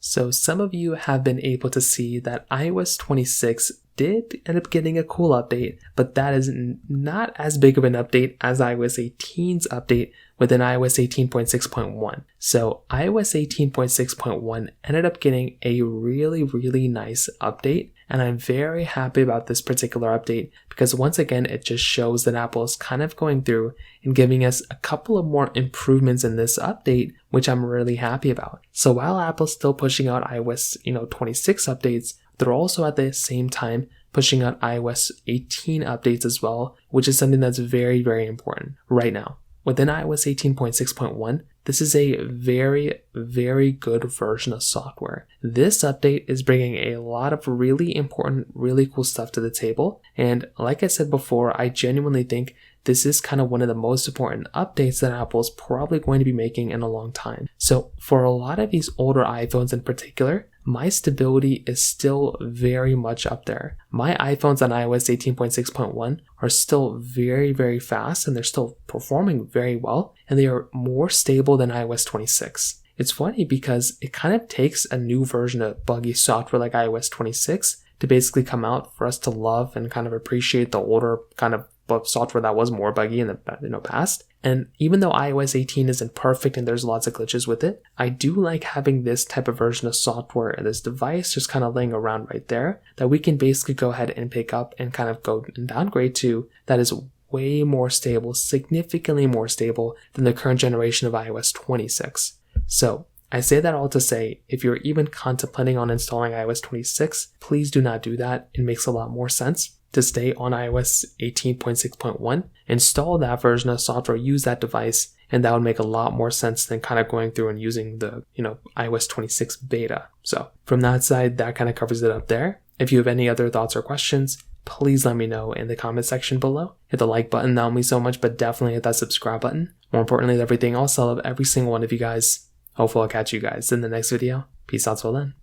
So some of you have been able to see that iOS 26 did end up getting a cool update, but that is not as big of an update as iOS 18's update within iOS 18.6.1. So iOS 18.6.1 ended up getting a really nice update, and I'm very happy about this particular update because once again it just shows that Apple is kind of going through and giving us a couple of more improvements in this update, which I'm really happy about. So while Apple's still pushing out iOS 26 updates, they're also at the same time pushing out iOS 18 updates as well, which is something that's very important right now. Within iOS 18.6.1, this is a very good version of software. This update is bringing a lot of really important, really cool stuff to the table. And like I said before, I genuinely think this is kind of one of the most important updates that Apple's probably going to be making in a long time. So for a lot of these older iPhones in particular, my stability is still very much up there. My iPhones on iOS 18.6.1 are still very fast and they're still performing very well, and they are more stable than iOS 26. It's funny because it kind of takes a new version of buggy software like iOS 26 to basically come out for us to love and kind of appreciate the older kind of software that was more buggy in the past. And even though iOS 18 isn't perfect and there's lots of glitches with it, I do like having this type of version of software and this device just kind of laying around right there that we can basically go ahead and pick up and kind of go and downgrade to that is way more stable, significantly more stable than the current generation of iOS 26. So I say that all to say, if you're even contemplating on installing iOS 26, please do not do that. It makes a lot more sense to stay on iOS 18.6.1, install that version of software, use that device, and that would make a lot more sense than kind of going through and using the, iOS 26 beta. So from that side, that kind of covers it up there. If you have any other thoughts or questions, please let me know in the comment section below. Hit the like button, that would mean so much, but definitely hit that subscribe button. More importantly than everything else, I love every single one of you guys. Hopefully I'll catch you guys in the next video. Peace out till then.